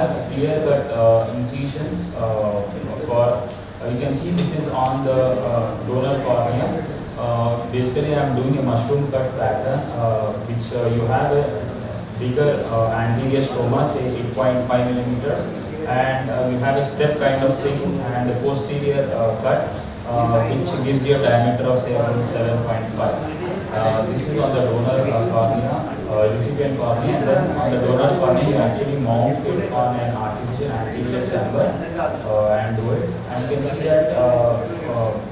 clear-cut incisions for you can see this is on the donor cornea. Basically, I am doing a mushroom cut pattern, which you have a bigger anterior stroma, say 8.5 millimeters, and you have a step kind of thing, and the posterior cut, which gives you a diameter of say around 7.5. This is on the donor cornea, recipient cornea, and then on the donor cornea you actually mount it on an artificial anterior chamber and do it. And you can see that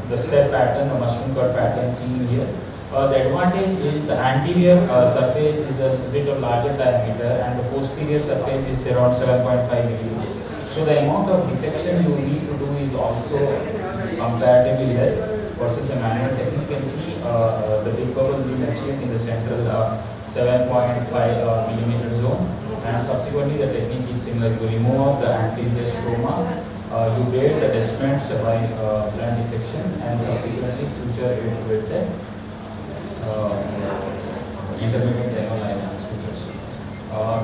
the step pattern, the mushroom cut pattern seen here. The advantage is the anterior surface is a bit of larger diameter and the posterior surface is around 7.5 millimeters. So the amount of dissection you need to do is also comparatively less versus a manual technique. You can see the big bubble being achieved in the central 7.5 millimeter zone, and subsequently the technique is similar. You remove the anterior stroma, you grade the descendants by blunt dissection, and subsequently suture it with the intermediate line sutures.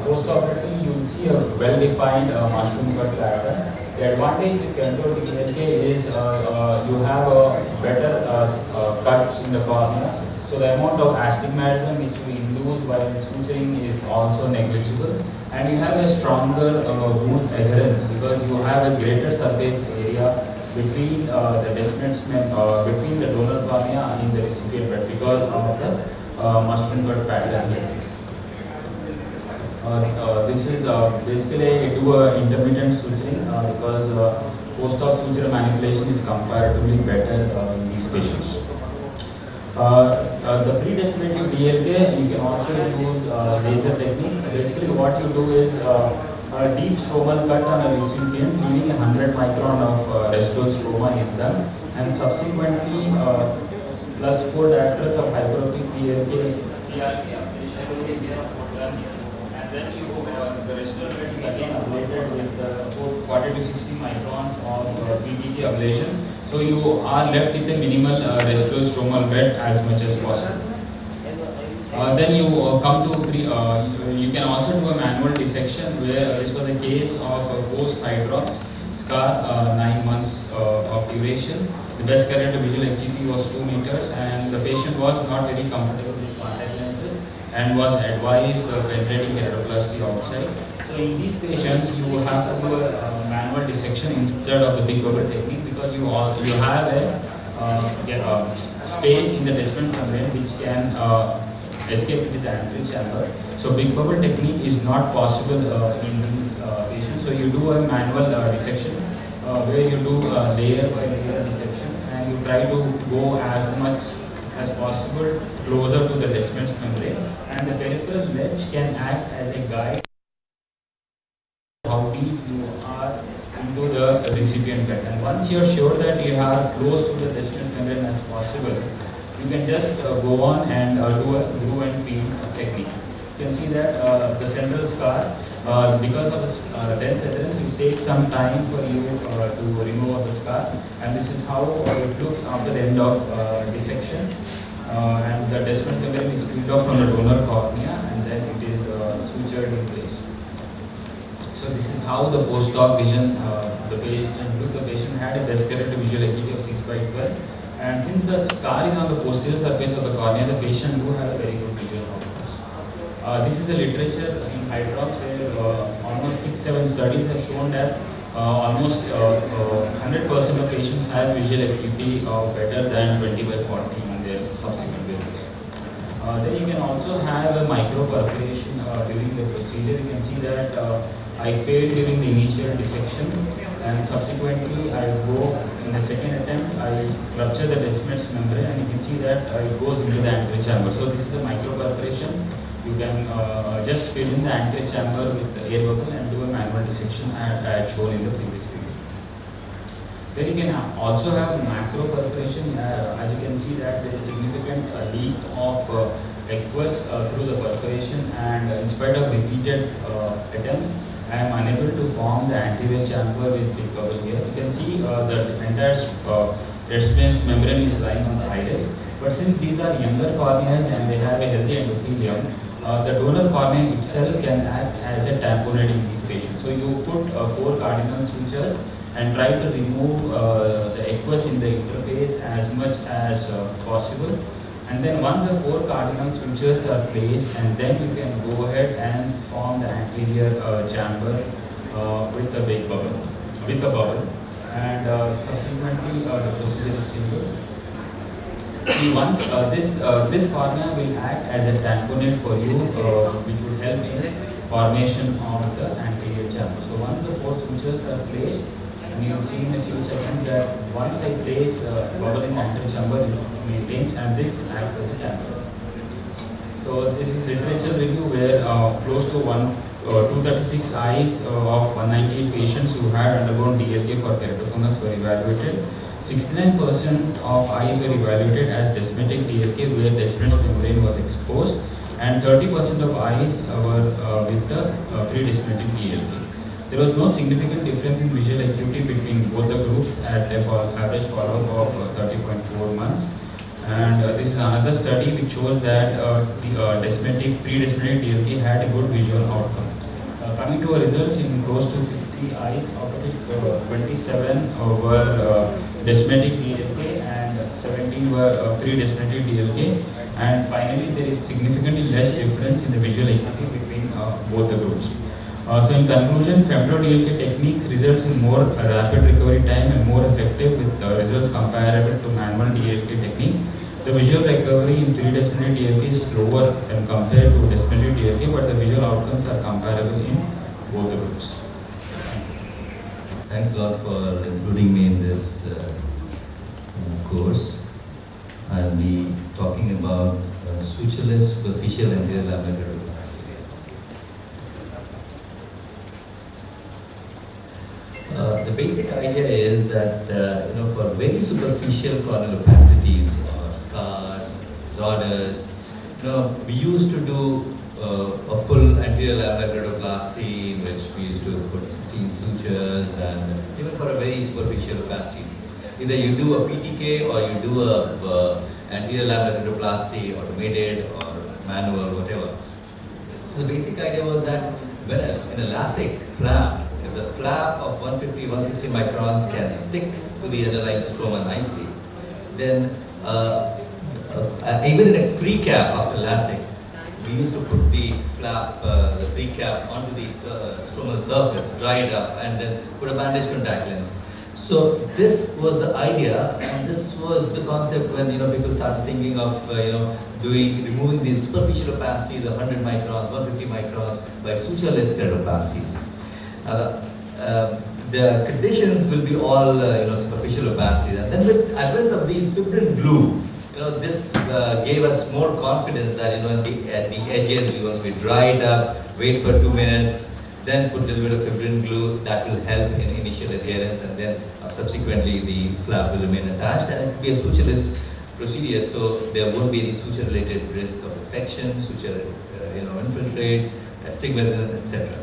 Post-operatively, you will see a well-defined mushroom cut pattern. The advantage with control DLK is you have a better cuts in the cornea. So the amount of astigmatism which we induce while suturing is also negligible, and you have a stronger wound adherence because you have a greater surface area between the descendants, between the donor cornea and the recipient bed because of the mushroom cut pattern here. This is basically I do intermittent suturing because post-op suture manipulation is comparatively better in these patients. The pre-descending DLK, you can also use laser technique. Basically what you do is a deep stromal cut on a recipient, leaving 100 micron of residual stroma is done, and subsequently plus 4 diopters of hyperopic DLK and then you the residual bed is again ablated with 40 to 60 microns of PTK ablation. So you are left with a minimal residual stromal bed as much as possible. Then you come to you can also do a manual dissection where this was a case of post-hydrops scar, 9 months of duration. The best current visual acuity was 2 meters, and the patient was not very comfortable with contact lenses and was advised penetrating keratoplasty outside. So in these patients, you have to do a manual dissection instead of the big bubble technique because you have a space in the descendant membrane which can escape into the anterior chamber. So big bubble technique is not possible in these patients. So you do a manual dissection where you do layer by layer dissection, and you try to go as much as possible closer to the descendant membrane, and the peripheral ledge can act as a guide how deep you are into the recipient bed. And once you are sure that you are close to the descendant membrane as possible, you can just go on and do a glue and peel technique. You can see that the central scar, because of the dense adherence, it takes some time for you to remove the scar, and this is how it looks after the end of dissection. And the descendant membrane is peeled off from the donor cornea, and then it is sutured in place. So this is how the post-op vision, the patient had a best corrected visual acuity of 6/12. And since the scar is on the posterior surface of the cornea, the patient do have a very good visual outcomes. This is a literature in hydrops where almost 6-7 studies have shown that almost 100% of patients have visual acuity of better than 20/40 in their subsequent videos. Then you can also have a micro perforation during the procedure. You can see that I failed during the initial dissection, and subsequently I go in the second attempt, I rupture the descendant membrane, and you can see that it goes into the anterior chamber. So this is a micro perforation. You can just fill in the anterior chamber with the air bubble and do a manual dissection as shown in the previous video. Then you can also have macro perforation. As you can see that there is significant leak of aqueous through the perforation, and in spite of repeated attempts, I am unable to form the anterior chamber with big bubble here. You can see the entire descendant membrane is lying on the iris. But since these are younger corneas and they have a healthy endothelium, the donor cornea itself can act as a tamponade in these patients. So you put 4 cardinal sutures and try to remove the aqueous in the interface as much as possible. And then once the 4 cardinal sutures are placed, and then you can go ahead and form the anterior chamber with a big bubble, and subsequently the procedure is simple. Once this cornea will act as a tamponade for you, which will help in formation of the anterior chamber. So once the 4 sutures are placed, and you'll see in a few seconds that once I place bubble in the anterior chamber, it maintains, and this acts as a tamponade. So this is literature review where close to 236 eyes of 198 patients who had undergone DLK for keratoconus were evaluated. 69% of eyes were evaluated as descemetic DLK where descemetic membrane was exposed, and 30% of eyes were with the pre-descemetic DLK. There was no significant difference in visual acuity between both the groups at average follow-up of 30.4 months. And this is another study which shows that the pre-descemetic DLK had a good visual outcome. Coming to our results, in close to 50 eyes, out of which 27 were descemetic DLK and 17 were pre-descemetic DLK. And finally, there is significantly less difference in the visual acuity between both the groups. So in conclusion, femto-DLK techniques results in more rapid recovery time and more effective with results comparable to manual DLK technique. The visual recovery in pre-descemetic DLK is slower when compared to descemetic DLK, but the visual outcomes are comparable in both the groups. Thanks a lot for including me in this course. I'll be talking about sutureless superficial anterior lamina keratoplasty. The basic idea is that for very superficial corneal opacities or scars, disorders, we used to do a full anterior lamina keratoplasty in which we used to put 16 sutures, and even for a very superficial opacities. Either you do a PTK or you do a anterior lamina keratoplasty, automated or manual, whatever. So the basic idea was that when in a LASIK flap, if the flap of 150, 160 microns can stick to the underlying stroma nicely, then even in a free cap after LASIK, we used to put the flap, the free cap onto the stromal surface, dry it up, and then put a bandage contact lens. So this was the idea, and this was the concept when people started thinking of removing these superficial opacities of 100 microns, 150 microns by sutureless keratoplasties. Now the conditions will be all superficial opacities, and then with advent of these fibrin glue, this gave us more confidence that at the edges, once we dry it up, wait for 2 minutes, then put a little bit of fibrin glue. That will help in initial adherence, and then subsequently the flap will remain attached, and it will be a sutureless procedure, so there won't be any suture-related risk of infection, suture infiltrates, astigmatism, etc.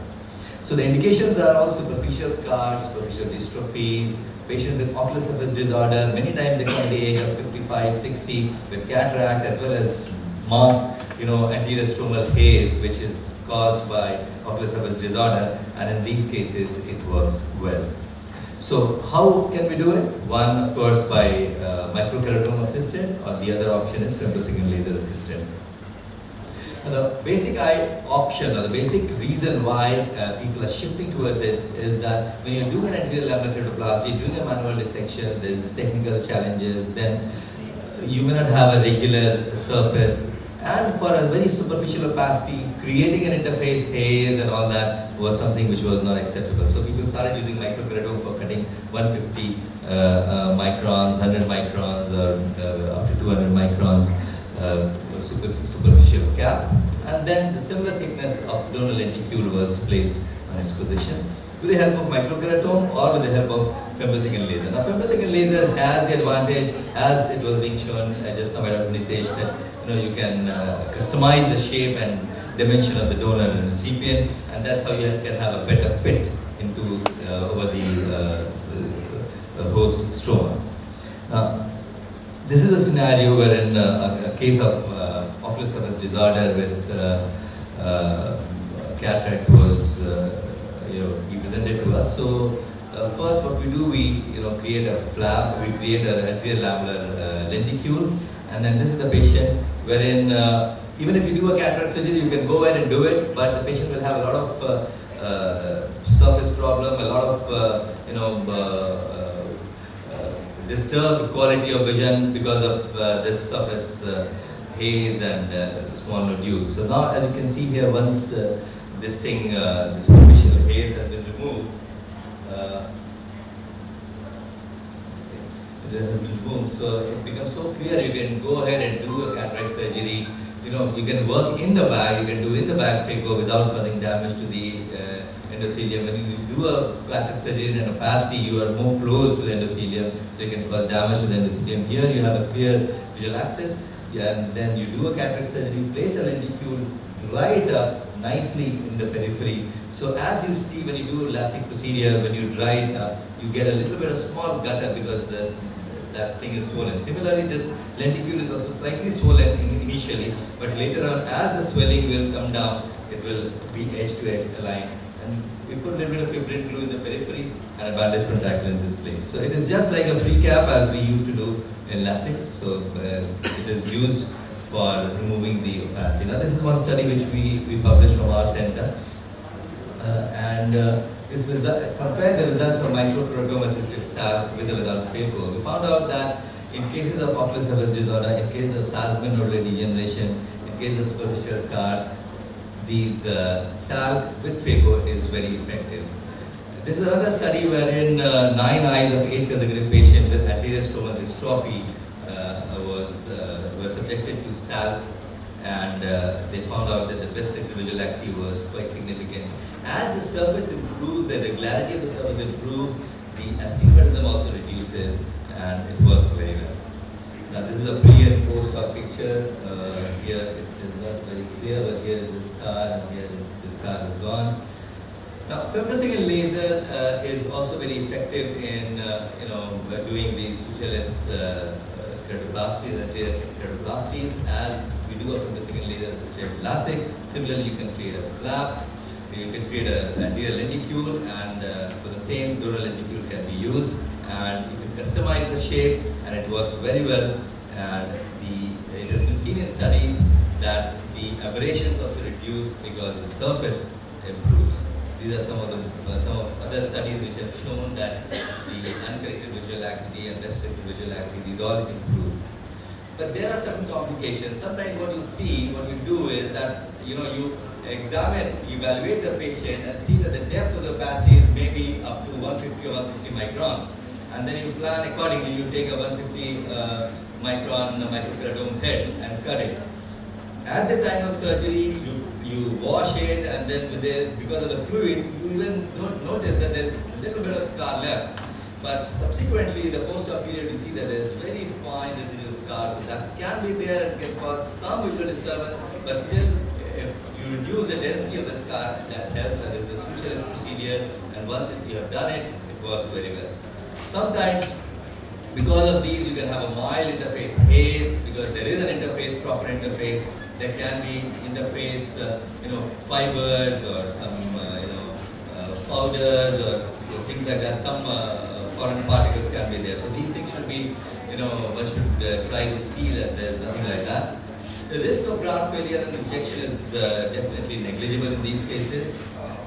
So the indications are all superficial scars, superficial dystrophies, patients with ocular surface disorder. Many times they come at the age of 55, 60 with cataract, as well as anterior stromal haze, which is caused by ocular surface disorder, and in these cases it works well. So how can we do it? One, of course, by microkeratome assisted, or the other option is femtosecond laser assisted. The basic option, or the basic reason why people are shifting towards it, is that when you're doing an anterior lamina keratoplasty, doing a manual dissection, there's technical challenges, then you may not have a regular surface, and for a very superficial opacity, creating an interface haze and all that was something which was not acceptable. So people started using microkeratome for cutting 150 microns, 100 microns, or up to 200 microns superficial cap, and then the similar thickness of donor lenticule was placed on its position with the help of microkeratome or with the help of femtosecond laser. Now, femtosecond laser has the advantage, as it was being shown just now by Dr. Nitesh, that you can customize the shape and dimension of the donor and recipient, and that's how you can have a better fit into over the host stroma. This is a scenario wherein a case of ocular surface disorder with cataract was he presented to us. So first, what we do, we create a flap, we create an anterior lamellar lenticule, and then this is the patient wherein even if you do a cataract surgery, you can go ahead and do it, but the patient will have a lot of surface problem, a lot of disturbed quality of vision because of this surface haze and small nodules. So now, as you can see here, once this superficial haze has been removed, so it becomes so clear. You can go ahead and do a cataract surgery. You can work in the bag. You can do in the bag phaco without causing damage to the endothelium. When you do a cataract surgery in an opacity, you are more close to the endothelium, so you can cause damage to the endothelium. Here you have a clear visual axis, and then you do a cataract surgery, place a lenticule right up nicely in the periphery. So as you see when you do LASIK procedure, when you dry it up, you get a little bit of small gutter because that thing is swollen. Similarly, this lenticule is also slightly swollen initially, but later on, as the swelling will come down, it will be edge to edge aligned. And we put a little bit of fibrin glue in the periphery, and a bandage contact lens is placed. So it is just like a free cap as we used to do in LASIK. So it is used for removing the opacity. Now this is one study which we published from our center, compared the results of microkeratome assisted SAL with or without phaco. We found out that in cases of ocular surface disorder, in cases of Salzmann nodal degeneration, in case of superficial scars, these SAL with phaco is very effective. This is another study wherein 9 eyes of 8 consecutive patients with anterior stromal dystrophy were subjected to SAL, and they found out that the restricted visual acuity was quite significant. As the surface improves, the regularity of the surface improves, the astigmatism also reduces, and it works very well. Now this is a pre and post-op picture. Here it is not very clear, but here is the scar, and here the scar is gone. Now, fibrosing laser is also very effective in doing the sutureless keratoplasties, anterior keratoplasties, as we do a fibrosing laser assisted LASIK. Similarly, you can create a flap, you can create an anterior lenticule, and for the same dural lenticule can be used, and you can customize the shape, and it works very well. And it has been seen in studies that the aberrations also reduce because the surface improves. These are some of other studies which have shown that the uncorrected visual acuity and restricted visual acuity, these all improve. But there are certain complications. Sometimes what we do is that you evaluate the patient and see that the depth of the opacity is maybe up to 150 or 160 microns. And then you plan accordingly. You take a 150 micron microkeratome head and cut it. At the time of surgery, you wash it, and then because of the fluid, you even don't notice that there's a little bit of scar left. But subsequently, the post-op period, you see that there's very fine residual scars. So that can be there and can cause some visual disturbance, but still, if you reduce the density of the scar, that helps, and there's a sutureless procedure, and once you have done it, it works very well. Sometimes, because of these, you can have a mild interface haze, because there is an interface, proper interface. There can be interface, fibers or some, powders or things like that. Some foreign particles can be there. So these things should be, one should try to see that there's nothing like that. The risk of graft failure and rejection is definitely negligible in these cases.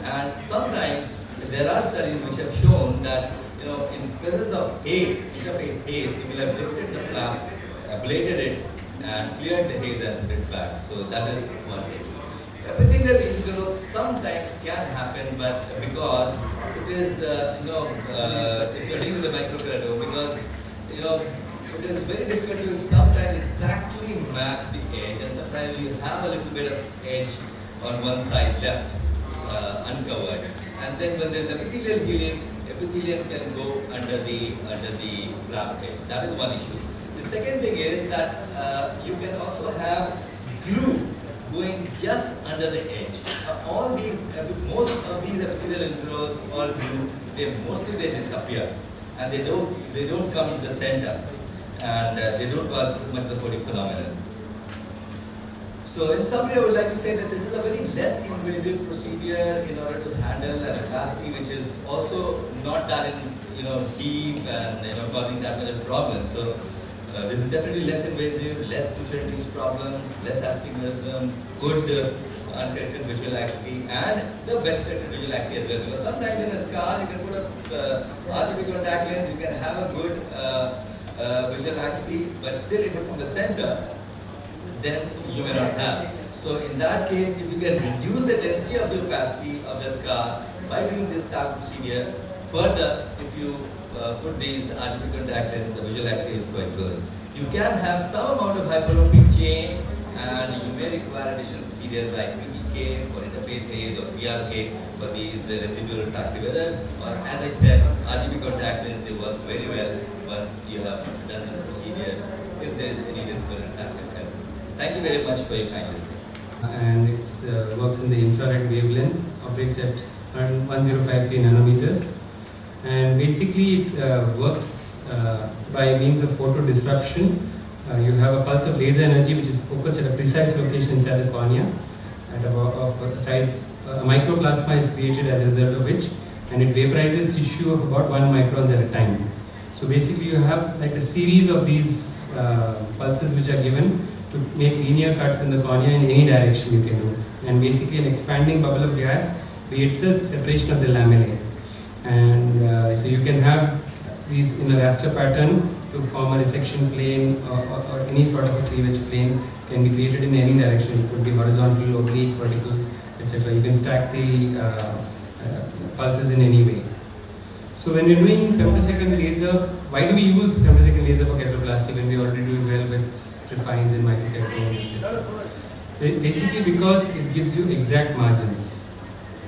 And sometimes there are studies which have shown that, in presence of haze, interface haze, people have lifted the flap, ablated it, and cleared the haze and put it back. So that is one thing. Epithelial ingrowth sometimes can happen, but because it is, if you're dealing with a microkeratome, because, it is very difficult to sometimes exactly match the edge, and sometimes you have a little bit of edge on one side left, uncovered. And then when there's epithelial healing, epithelium can go under the flap edge. That is one issue. The second thing is that you can also have glue going just under the edge. Most of these epithelial ingrowths or glue, they disappear, and they don't come into the center, and they don't cause much the photic phenomenon. So in summary, I would like to say that this is a very less invasive procedure in order to handle angioplasty, which is also not done in deep and causing that much of problem. So this is definitely less invasive, less suture-induced problems, less astigmatism, good uncorrected visual acuity, and the best corrected visual acuity as well. Because sometimes in a scar, you can put a RGB contact lens, you can have a good visual acuity, but still if it's in the center, then you may not have. So in that case, if you can reduce the density of the opacity of the scar by doing this SAP procedure, further if you put these RGB contact lenses, the visual acuity is quite good. You can have some amount of hyperopic change, and you may require additional procedures like PTK for interface haze or PRK for these residual refractive errors. Or as I said, RGB contact lenses, they work very well once you have done this procedure if there is any residual refractive error. Thank you very much for your kind listening. And it works in the infrared wavelength, operates at 1053 nanometers, and basically it works by means of photo disruption. You have a pulse of laser energy which is focused at a precise location inside the cornea, at about of a size, a microplasma is created as a result of which, and it vaporizes tissue of about 1 microns at a time. So basically you have like a series of these pulses which are given to make linear cuts in the cornea in any direction you can do. And basically an expanding bubble of gas creates a separation of the lamellae. And so you can have these in a raster pattern to form a resection plane or any sort of a cleavage plane can be created in any direction. It could be horizontal, oblique, vertical, etc. You can stack the pulses in any way. So when we're doing femtosecond laser, why do we use femtosecond laser for keratoplasty when we already do well with trifines and microkeratome, etc.? Basically because it gives you exact margins.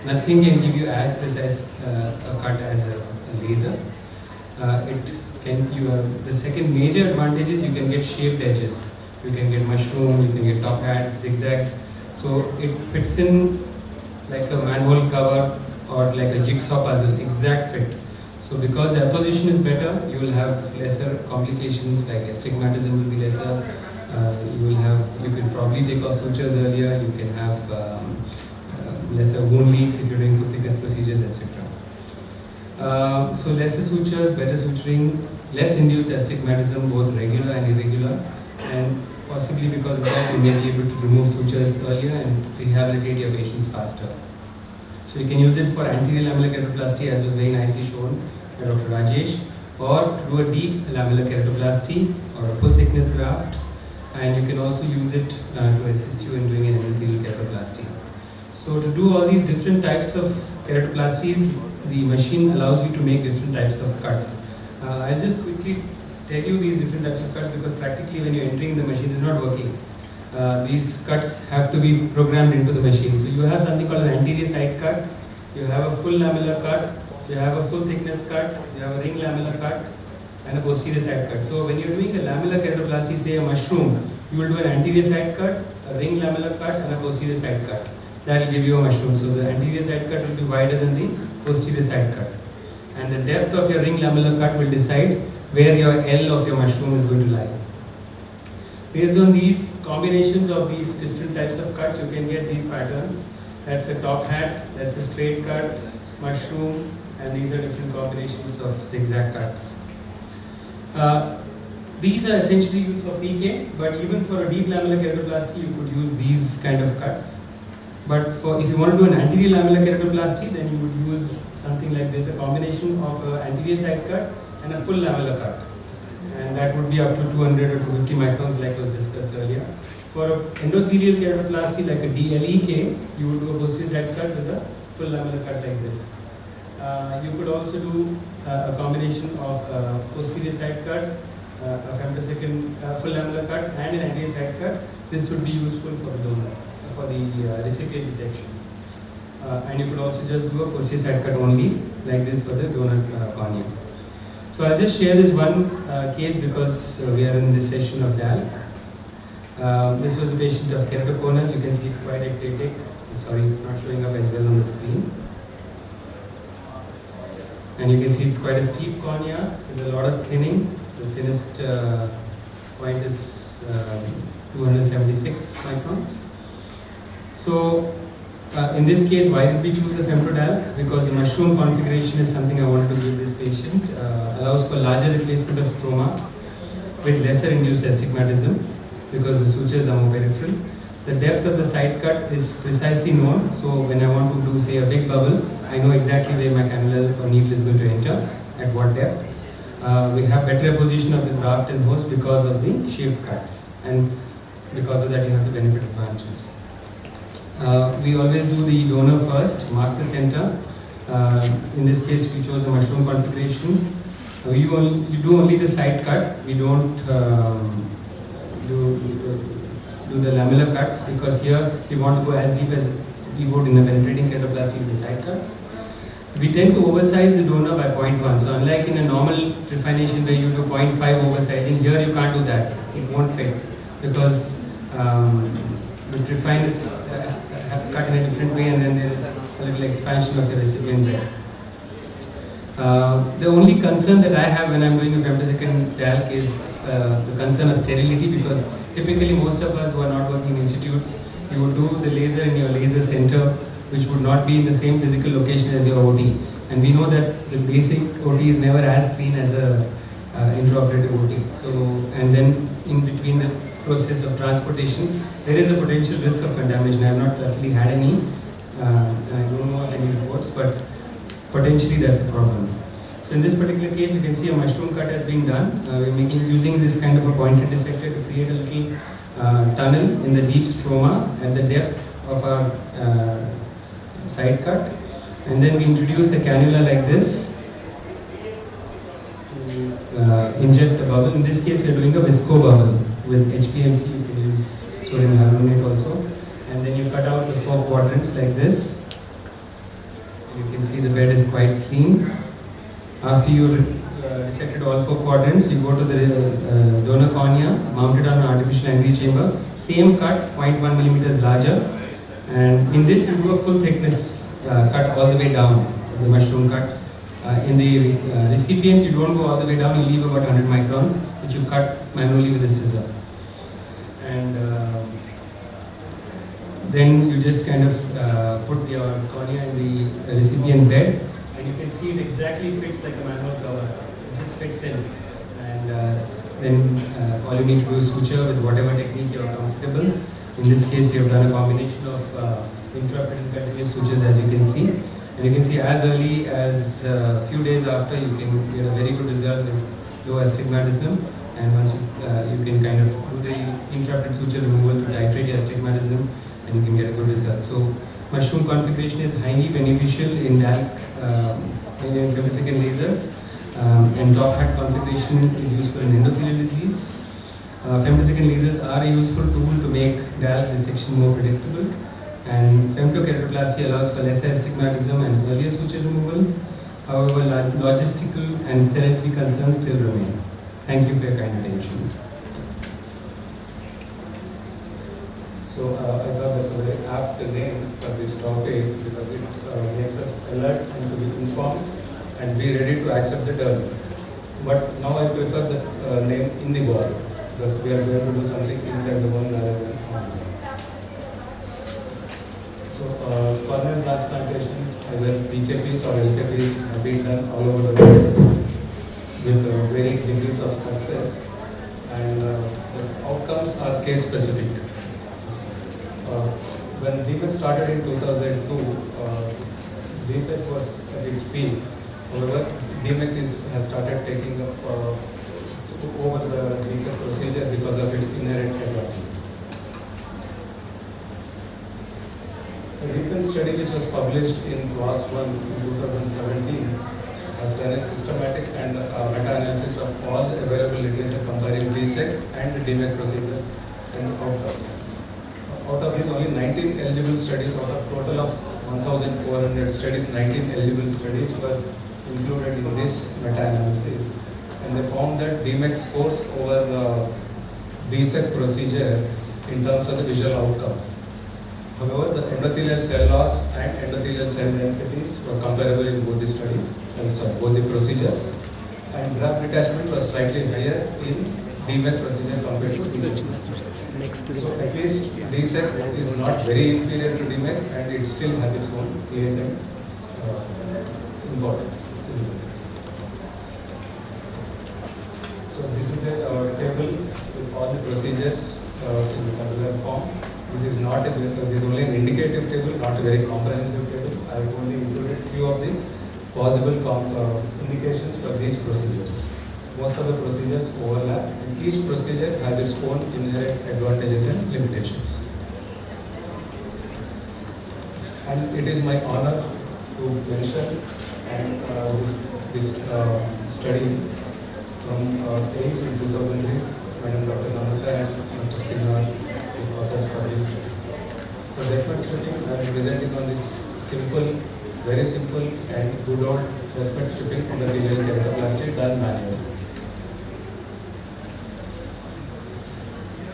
Nothing can give you as precise a cut as a laser. The second major advantage is you can get shaped edges. You can get mushroom, you can get top hat, zigzag. So it fits in like a manhole cover or like a jigsaw puzzle, exact fit. So because the apposition is better, you will have lesser complications like astigmatism will be lesser. You can probably take off sutures earlier. You can have lesser wound leaks if you're doing full thickness procedures, etc. So lesser sutures, better suturing, less induced astigmatism, both regular and irregular, and possibly because of that you may be able to remove sutures earlier and rehabilitate your patients faster. So you can use it for anterior lamellar keratoplasty, as was very nicely shown by Dr. Rajesh, or to do a deep lamellar keratoplasty or a full thickness graft, and you can also use it to assist you in doing an endothelial keratoplasty. So to do all these different types of keratoplasties, the machine allows you to make different types of cuts. I'll just quickly tell you these different types of cuts because practically when you're entering the machine, it's not working. These cuts have to be programmed into the machine. So you have something called an anterior side cut, you have a full lamellar cut, you have a full thickness cut, you have a ring lamellar cut, and a posterior side cut. So when you're doing a lamellar keratoplasty, say a mushroom, you will do an anterior side cut, a ring lamellar cut, and a posterior side cut. That will give you a mushroom. So the anterior side cut will be wider than the posterior side cut. And the depth of your ring lamellar cut will decide where your L of your mushroom is going to lie. Based on these combinations of these different types of cuts, you can get these patterns. That's a top hat, that's a straight cut, mushroom, and these are different combinations of zigzag cuts. These are essentially used for PK, but even for a deep lamellar keratoplasty, you could use these kind of cuts. But if you want to do an anterior lamellar keratoplasty, then you would use something like this, a combination of an anterior side cut and a full lamellar cut. And that would be up to 200 or 250 microns like was discussed earlier. For an endothelial keratoplasty like a DLEK, you would do a posterior side cut with a full lamellar cut like this. You could also do a combination of a posterior side cut, a femtosecond full lamellar cut and an anterior side cut. This would be useful for the donor, for the recipient dissection. And you could also just do a posterior side cut only like this for the donor cornea. So I'll just share this one case because we are in this session of DALC. This was a patient of keratoconus. You can see it's quite ectatic. I'm sorry, it's not showing up as well on the screen. And you can see it's quite a steep cornea with a lot of thinning. The thinnest point is 276 microns. So in this case, why did we choose a femtodalc? Because the mushroom configuration is something I wanted to give this patient. Allows for larger replacement of stroma with lesser induced astigmatism because the sutures are more peripheral. The depth of the side cut is precisely known, so when I want to do, say, a big bubble, I know exactly where my cannula or needle is going to enter, at what depth. We have better apposition of the graft and host because of the shaped cuts, and because of that you have the benefit advantages. We always do the donor first, mark the center. In this case we chose a mushroom configuration. You do only the side cut, we don't do the lamellar cuts, because here we want to go as deep as we would in the penetrating keratoplasty with the side cuts. We tend to oversize the donor by 0.1. So unlike in a normal refination where you do 0.5 oversizing, here you can't do that. It won't fit because the refines have cut in a different way, and then there is a little expansion of the recipient bed. The only concern that I have when I'm doing a femtosecond DALC is the concern of sterility, because typically most of us who are not working in institutes, you would do the laser in your laser center, which would not be in the same physical location as your OT. And we know that the basic OT is never as clean as a intraoperative OT. So, and then in between the process of transportation, there is a potential risk of contamination. I have not luckily had any, I don't know of any reports, but potentially that's a problem. So in this particular case, you can see a mushroom cut has been done. We're using this kind of a pointed dissector to create a little tunnel in the deep stroma at the depth of our side cut. And then we introduce a cannula like this to inject a bubble. In this case, we are doing a visco bubble with HPMC. You can use sodium hyaluronate also. And then you cut out the 4 quadrants like this. You can see the bed is quite clean. After you resected all 4 quadrants, you go to the donor cornea, mounted on an artificial angle chamber. Same cut, 0.1 millimeters larger. And in this, you do a full thickness cut all the way down, the mushroom cut. In the recipient, you don't go all the way down, you leave about 100 microns, which you cut manually with a scissor. And then you just kind of put your cornea in the recipient bed, and you can see it exactly fits like a manual cover. It just fits in. And then all you need to do is suture with whatever technique you are comfortable. In this case, we have done a combination of intraoperative and continuous sutures, as you can see. And you can see as early as a few days after, you can get a very good result with low astigmatism. And once you can kind of do the intraoperative suture removal to titrate your astigmatism, and you can get a good result. So mushroom configuration is highly beneficial in DALC, in femtosecond lasers. And top hat configuration is useful in endothelial disease. Femtosecond lasers are a useful tool to make DALC dissection more predictable. And femtokeratoplasty allows for less astigmatism and earlier suture removal. However, logistical and sterility concerns still remain. Thank you for your kind attention. So I thought that was a very apt name for this topic, because it makes us alert and to be informed and be ready to accept the term. But now I prefer the name in the wall, because we are going to do something inside the wall rather than outside. So corneal transplantations, either PKPs or LKPs, have been done all over the world with varying degrees of success, and the outcomes are case specific. When DMEC started in 2002, research was at its peak. However, DMEC has started taking up over the research procedure because of its inherent advantages. A recent study which was published in PLOS 1 in 2017 has done a systematic and meta-analysis of all the available literature comparing DSEC and DMEC procedures and outcomes. Out of these, only 19 eligible studies, out of total of 1,400 studies, 19 eligible studies were included in this meta-analysis. And they found that DMEC scores over the DSEC procedure in terms of the visual outcomes. However, the endothelial cell loss and endothelial cell densities were comparable in both the studies, both the procedures. And graft detachment was slightly higher in DMEC procedure compared to DSEC. So at least DSEC is not very inferior to DMEC and it still has its own place and importance. So this is a table with all the procedures in the tabular form. This is not this is only an indicative table, not a very comprehensive table. I have only included few of the possible indications for these procedures. Most of the procedures overlap and each procedure has its own inherent advantages and limitations. And it is my honor to mention and this study from AIMS in 2003, Madam Dr. Namrata and Dr. Sinha, the authors for this study. So Desmet stripping, I am presenting on this simple, very simple and good old Desmet stripping on the tilial keratoplasty done manually.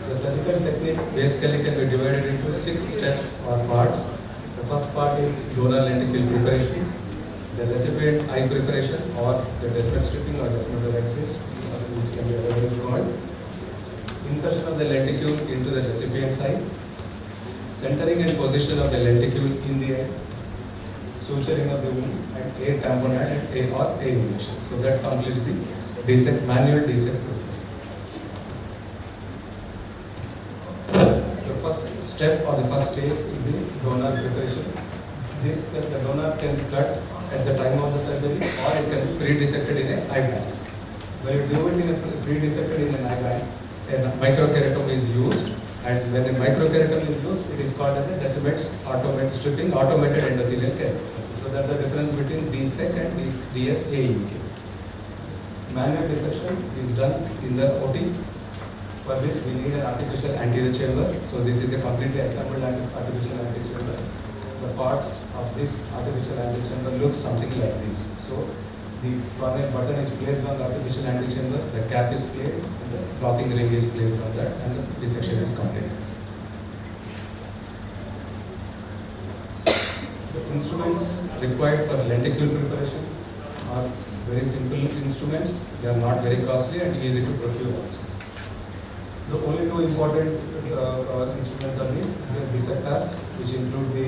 The surgical technique basically can be divided into 6 steps or parts. The first part is donor lenticule preparation, the recipient eye preparation or the Desmet stripping or desmetodexis, which can be otherwise called. Insertion of the lenticule into the recipient's eye, centering and position of the lenticule in the eye, suturing of the wound, and air tamponade and air injection. So that completes the manual DSEC procedure. The first step or the first stage is the donor preparation. The donor can cut at the time of the surgery or it can be pre-dissected in an eye bag. When you do it in a pre-dissected in an eye bag, a microkeratome is used, and when a microkeratome is used, it is called as a Desmet's automated stripping, automated endothelial keratoplasty. So that's the difference between DSEC and DSAEK. Manual dissection is done in the OT. For this, we need an artificial anterior chamber. So this is a completely assembled artificial anterior chamber. The parts of this artificial anterior chamber look something like this. So the corneal button is placed on the artificial anterior chamber, the cap is placed, and the blocking ring is placed on that, and the dissection is completed. The instruments required for lenticule preparation are very simple instruments. They are not very costly and easy to procure also. The only 2 important instruments are the dissectors, which include the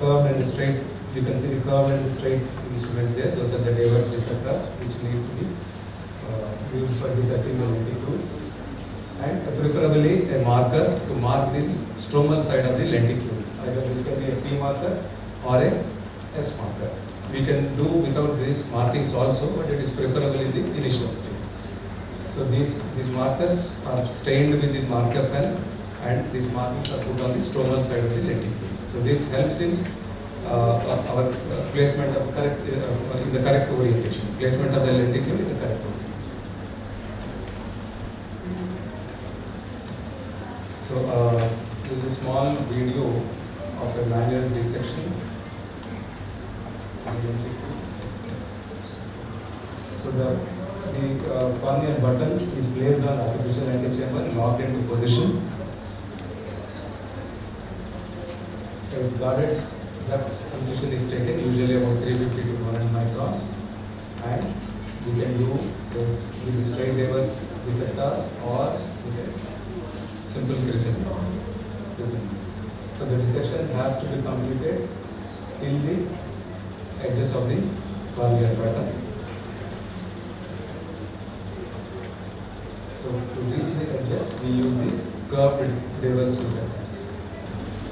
curved and the straight. You can see the curved and the straight instruments there. Those are the diverse dissectors, which need to be used for dissecting the lenticule. And preferably a marker to mark the stromal side of the lenticule. Either this can be a P marker or a S marker. We can do without these markings also, but it is preferably in the initial stage. So these markers are stained with the marker pen, and these markings are put on the stromal side of the lenticule. So this helps in our placement of correct in the correct orientation. Placement of the lenticule in the correct orientation. So this is a small video of a manual dissection. So the corneal button is placed on artificial antechamber, locked into position. So guarded, that position is taken usually about 350 to 400 microns, and we can do this with the straight diverse dissectors or with a simple crescent. So the dissection has to be completed till the edges of the corneal button. So to reach the edges, we use the curved diverse dissectors.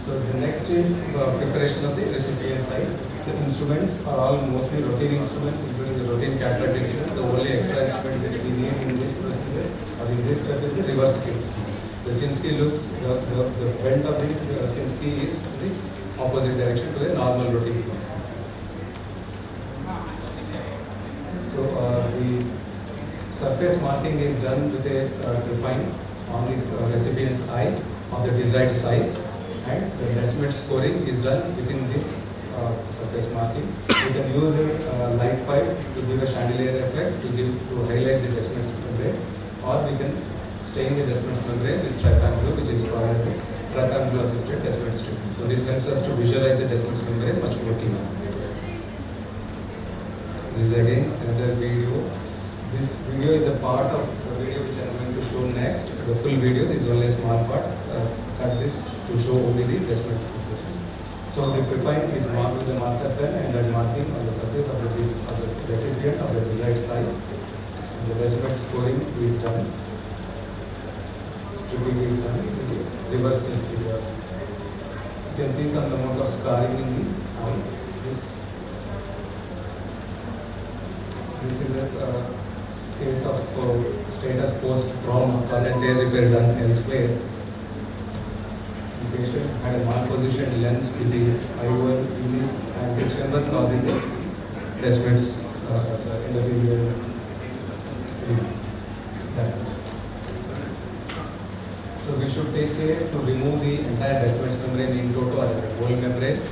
So the next is preparation of the recipient side. The instruments are all mostly rotating instruments, including the rotating cataract instrument. The only extra instrument that we need in this procedure or in this step is the reverse Sinski. The Sinski looks, the bend of the Sinski is in the opposite direction to the normal rotating Sinski. So the surface marking is done with a define on the recipient's eye of the desired size, and the Desmet scoring is done within this surface marking. We can use a light pipe to give a chandelier effect to highlight the Desmet membrane, or we can stain the Desmet membrane with trypan blue, which is called as the trypan blue assisted Desmet stripping. So this helps us to visualize the Desmet membrane much more clearly. This is again another video This video is a part of the video which I am going to show next. The full video, this is only a small part. Cut this to show only the placement situation. So the profile is marked with the marker pen and that marking on the surface of the recipient of the desired size. And the decimal scoring is done. Stripping is done with the reverse sticker. You can see some amount of scarring in the arm. This is a case of status post-trauma, corneal tear repair done elsewhere. The patient had a malpositioned lens with the IOL in the anterior chamber causing the descendants in the video. So we should take care to remove the entire descendants membrane in toto or as a whole membrane.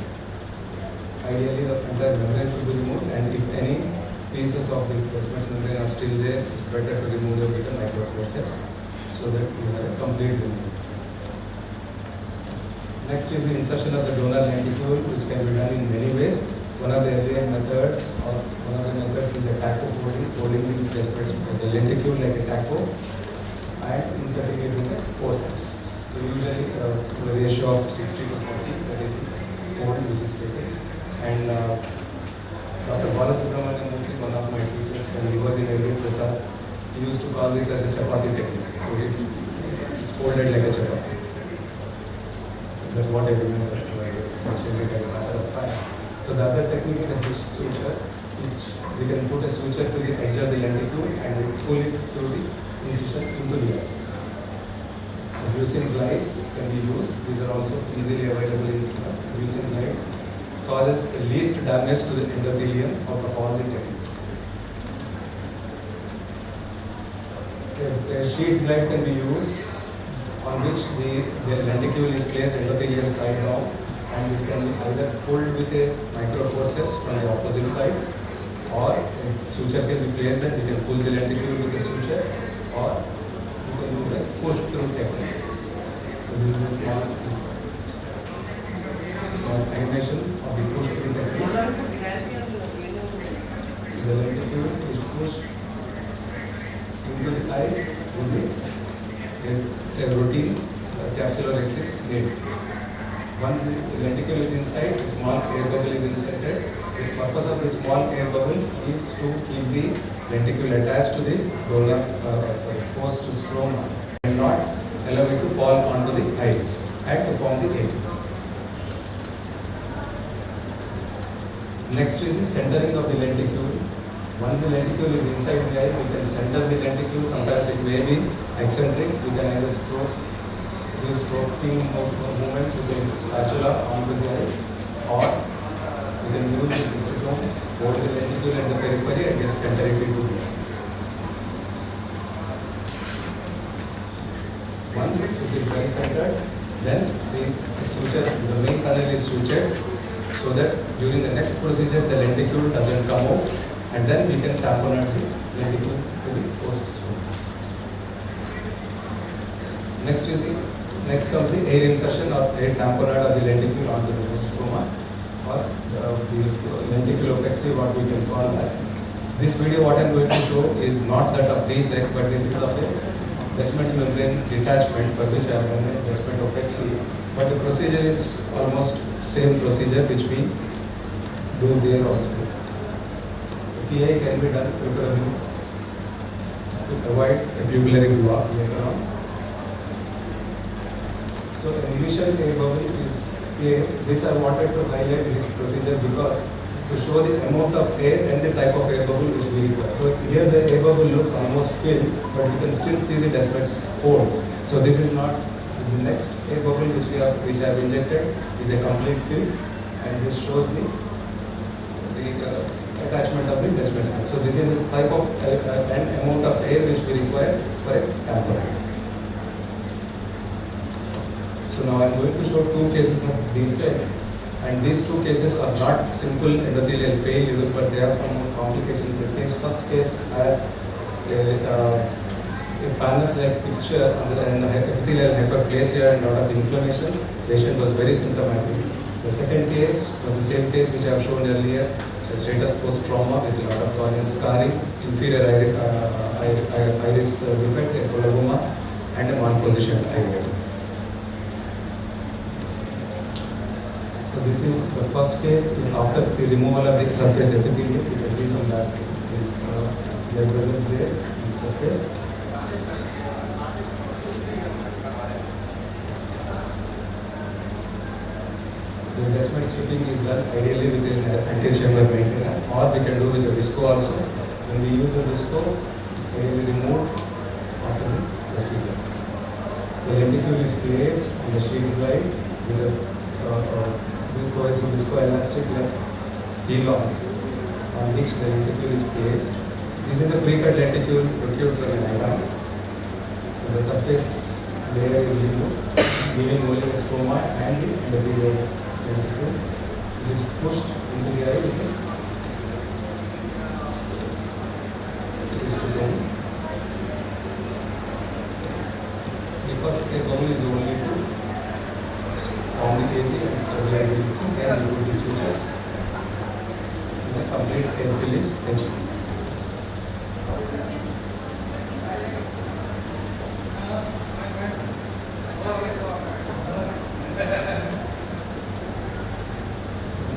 Ideally, the entire membrane should be removed, and if any pieces of the descendants membrane are still there, it's better to remove them with a microforceps so that you have a complete removal. Next is the insertion of the donor lenticule, which can be done in many ways. One of the earlier methods, is a taco folding the descendants, the lenticule like a taco, and inserting it with a forceps. So usually the ratio of 60 to 40, that is the fold which is taken. And Dr. Balasubramanian, one of my teachers, when he was in Agri Prasad, he used to call this as a chapati technique. So it's folded like a chapati. That's what I remember. So I was mentioning it as a matter of fact. So the other technique is a hitch suture, which we can put a suture to the edge of the lenticule and we pull it through the incision into the eye. Reducing glides can be used. These are also easily available instruments. Reducing glide causes the least damage to the endothelium out of all the techniques. A sheet glide can be used on which the lenticule is placed endothelium side down, and this can be either pulled with a microforceps from the opposite side, or a suture can be placed and we can pull the lenticule with the suture, or you can use a push through technique. So this is a small animation of the push through technique. So the lenticule is pushed into the eye with a routine capsulorhexis needle. Once the lenticule is inside, a small air bubble is inserted. The purpose of the small air bubble is to keep the lenticule attached to the donor post stroma and not allow it to fall onto the iris and to form the AC. Next is the centering of the lenticule. Once the lenticule is inside the eye, we can center the lenticule. Sometimes it may be eccentric. We can either do stroking movements with the spatula onto the eye, or we can use the cystosome, hold the lenticule at the periphery and just center it into the eye. Once it is well centered, then the main canal is sutured so that during the next procedure the lenticule doesn't come out, and then we can tamponade the lenticule to the post stroma. Next comes the air insertion or air tamponade of the lenticule onto the post stroma, or the lenticulopexy, what we can call that. This video what I am going to show is not that of DSEC, but this is of a descendants membrane detachment, for which I have done a descendopexy. But the procedure is almost same procedure which we do there also. The PI can be done preferably to avoid a pupillary block later on. So the initial air bubble is placed. This I wanted to highlight this procedure because to show the amount of air and the type of air bubble which we require. So here the air bubble looks almost filled, but you can still see the descendants folds. So this is not the next air bubble which I have injected is a complete fill, and this shows the attachment of the descendants. So this is a type of and amount of air which we require for a tamponade. So now I am going to show two cases of DSEC, and these two cases are not simple endothelial failures, but they have some more complications. The first case has a Palmer's-like picture and epithelial hyperplasia and a lot of inflammation. The patient was very symptomatic. The second case was the same case which I have shown earlier, It's a status post-trauma with a lot of corneal scarring, inferior iris defect, a coloboma, and a malpositioned eyelid. So this is the first case is after the removal of the surface epithelium. You can see some gas blood vessels there in the surface. The investment stripping is done ideally with an antechamber maintenance, or we can do with a visco also. When we use a visco, it's ideally removed after the procedure. The lenticule is placed on the sheet slide with a cohesive viscoelastic heel on which the lenticule is placed. This is a pre-cut lenticule procured from an eye. So the surface layer is removed, leaving only the stroma and the endothelial lenticule, which is pushed into the eye. This is to them. The first goal is only to form the casing and stabilize the casing, then you put the sutures. The complete airfill is achieved.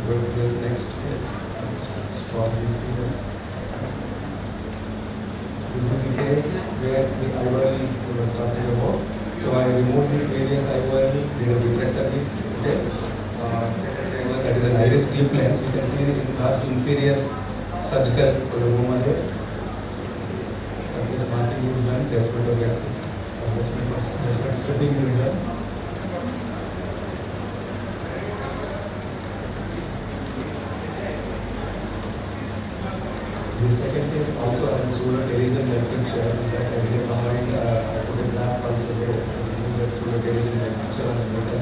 Go to the next straw receiver. This is the case where the eyeball was talking about. So I removed the previous eyeball, did a vitrectomy. Second eyeball, that is an iris clip lens. You can see there is a large inferior surgical coloboma there. Surface marking is done, desperatogaxis, desperate stripping is done. The second case also has a pseudo-terrorism picture that I did combined, I put a graph also there to remove that pseudo-terrorism picture on the vessel.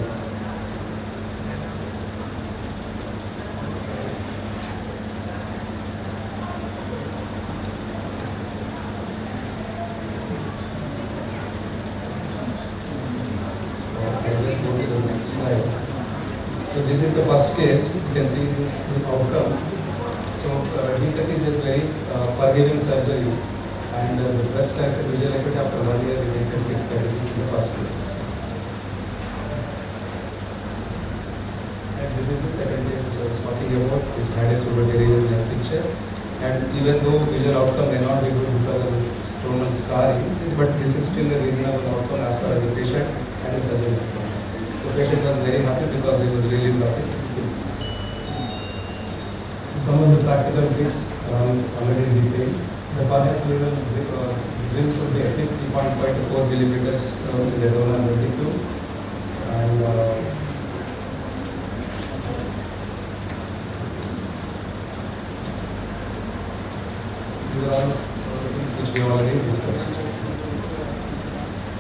So I just go to the next slide. So this is the first case. You can see this outcomes. So DSEC is a very forgiving surgery, and the breast visual acuity after 1 year remains at 636 in the first case. And this is the second case which I was talking about, which had a pseudo-terrorism picture. And even though visual outcome may not be good because of the stromal scarring, but this is still a reasonable outcome as far as the patient and the surgeon is concerned. The patient was very happy because he was relieved of his symptoms. Some of the practical tips already detailed. The corneal level drill should be at least 3.5 to 4 millimeters in the donor ventricle. And these are all things which we already discussed.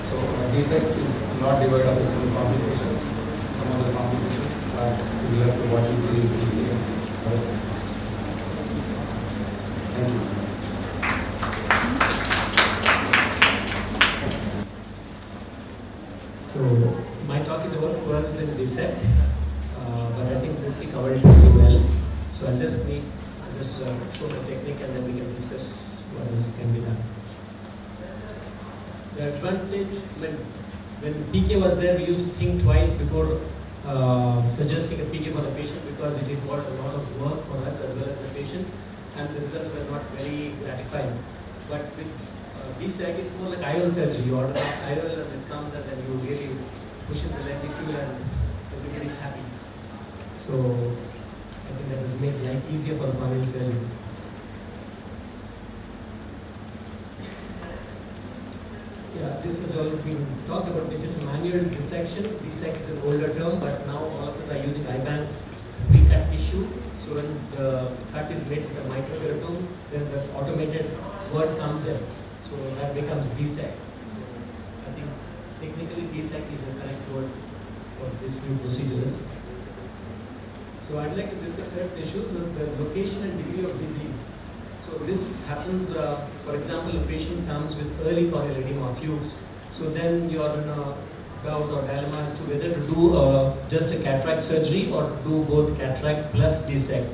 So DSEC is not devoid of its own complications. Some of the complications are similar to what we see in the other cases. Thank you. So my talk is about pearls and DSEC, but I think we covered it really well. So I'll just show the technique and then we can discuss what else can be done. The advantage when PK was there, we used to think twice before suggesting a PK for the patient because it involved a lot of work for us as well as the patient, and the results were not very gratifying. But with DSEC, it's more like IOL surgery. You order IOL and it comes and then you really push in the lenticule and everybody's happy. So I think that has made life easier for the corneal surgeons. Yeah, this has already been talked about. If it's a manual dissection, DSEC is an older term, but now all of us are using IBAN pre-cut tissue. So when the cut is made with a microkeratome, then the automated word comes in. So that becomes DSEC. So I think technically DSEC is a correct word for this new procedures. So I'd like to discuss certain issues of the location and degree of disease. So this happens, for example, a patient comes with early corneal edema, fuchs. So then you are in a doubt or dilemma as to whether to do just a cataract surgery or do both cataract plus DSEC.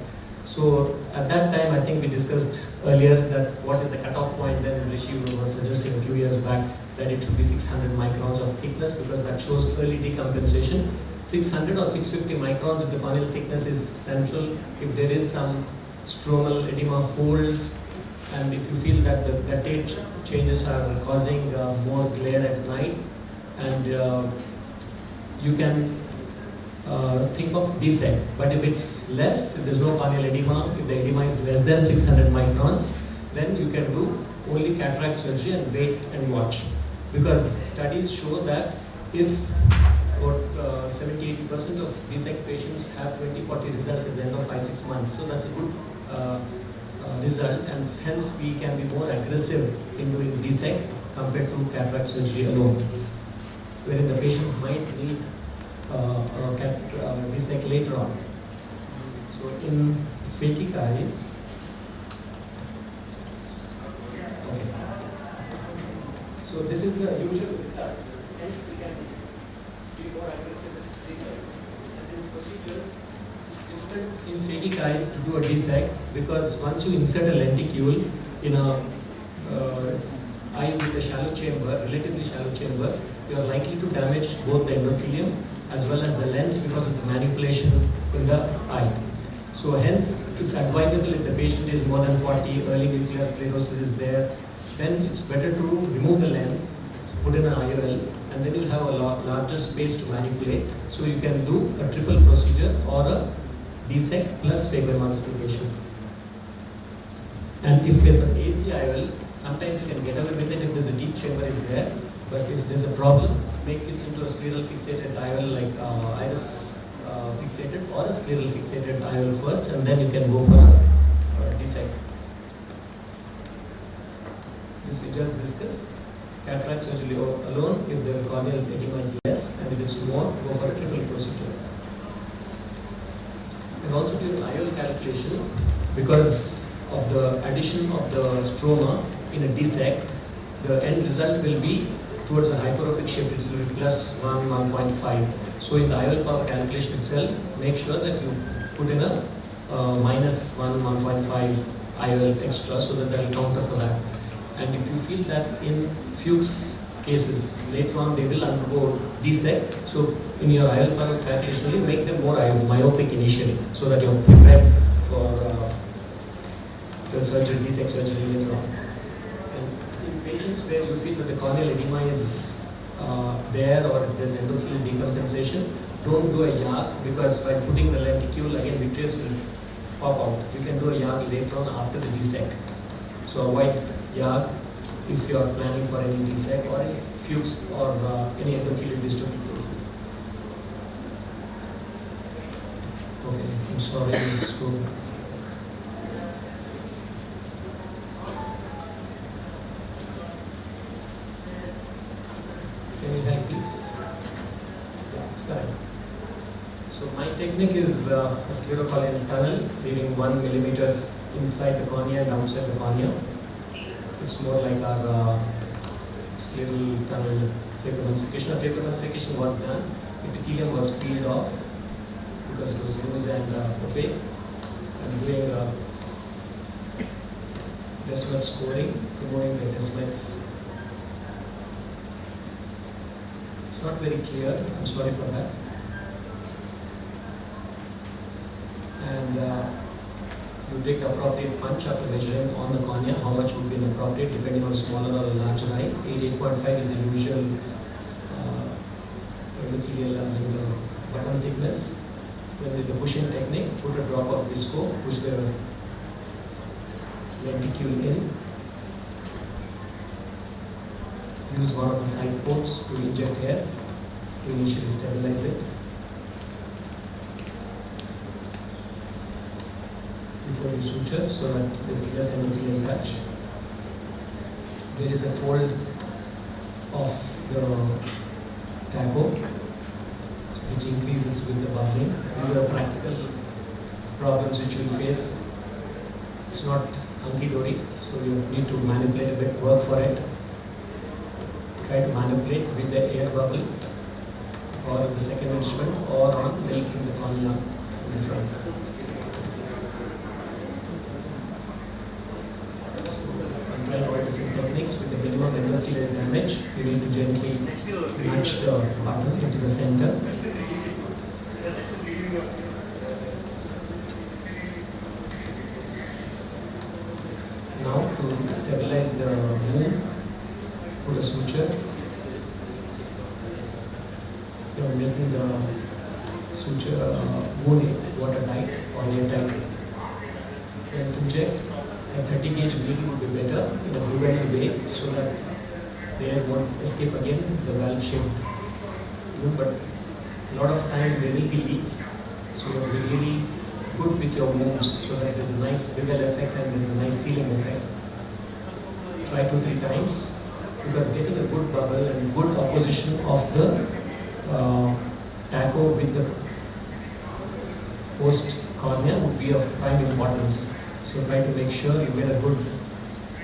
So at that time, I think we discussed earlier that what is the cutoff point. Then Rishi was suggesting a few years back that it should be 600 microns of thickness because that shows early decompensation. 600 or 650 microns if the corneal thickness is central, if there is some stromal edema folds, and if you feel that the guttate changes are causing more glare at night, and you can think of DSEC. But if it's less, if there's no corneal edema, if the edema is less than 600 microns, then you can do only cataract surgery and wait and watch. Because studies show that if about 70-80% of DSEC patients have 20-40 results at the end of 5-6 months. So that's a good result, and hence we can be more aggressive in doing DSEC compared to cataract surgery alone, wherein the patient might need DSEC later on. So in phakic eyes, okay. So this is the usual result. Hence we can be more aggressive with DSEC. And in procedures, it's different in phakic eyes to do a DSEC because once you insert a lenticule in a eye with a shallow chamber, relatively shallow chamber, you are likely to damage both the endothelium as well as the lens because of the manipulation in the eye. So hence, it's advisable if the patient is more than 40, early nuclear sclerosis is there, then it's better to remove the lens, put in an IOL, and then you'll have a larger space to manipulate. So you can do a triple procedure or a DSEC plus phacoemulsification. And if there's an AC IOL, sometimes you can get away with it if there's a deep chamber is there. But if there's a problem, make it into a scleral fixated IOL like iris fixated or a scleral fixated IOL first, and then you can go for a DSEC. This we just discussed. Cataract surgery alone, if the corneal edema is less, and if it's more, go for a triple procedure. And also during IOL calculation, because of the addition of the stroma in a DSEC, the end result will be towards a hyperopic shift. It will be plus 1, 1.5. So in the IOL power calculation itself, make sure that you put in a minus 1, 1.5 IOL extra so that that will counter for that. And if you feel that in Fuchs cases, later on they will undergo DSEC, so in your IOL power calculation, you make them more myopic initially so that you're prepared for the surgery, DSEC surgery later on. In patients where you feel that the corneal edema is there or if there's endothelial decompensation, don't do a YAG because by putting the lenticule, again vitreous will pop out. You can do a YAG later on after the DSEC. So avoid YAG if you are planning for any DSEC or any Fuchs or any endothelial dystrophy cases. Okay, I'm sorry, let's go. Can you help please? Yeah, it's correct. So my technique is a sclerocorneal tunnel leaving 1 millimeter inside the cornea and outside the cornea. It's more like our scleral tunnel phacoemulsification. A phacoemulsification was done. Epithelium was peeled off because it was loose and opaque. I'm doing Descemet scoring, removing the Descemets. It's not very clear. I'm sorry for that. And you take the appropriate punch after measuring on the cornea how much would be appropriate depending on smaller or larger eye. 8.5 is the usual endothelial button thickness. Then with the pushing technique, put a drop of visco, push the lenticule in. Use one of the side ports to inject air to initially stabilize it. Before you suture so that there's less endothelial touch. There is a fold of the taco which increases with the bubbling. These are practical problems which you'll face. It's not hunky-dory, so you need to manipulate a bit, work for it. Try to manipulate with the air bubble or the second instrument or on milking the cornea in the front. switch the button into the center. Now to stabilize the wound, put a suture. You are making the suture wound watertight or airtight. Then inject a 30 gauge needle would be better in a preventative way so that the air won't escape again the valve shaped wound. But a lot of time there will be leaks, so you have to be really good with your wounds so that there's a nice bevel effect and there's a nice sealing effect. Try 2-3 times, because getting a good bubble and good opposition of the taco with the post cornea would be of prime importance. So try to make sure you get a good,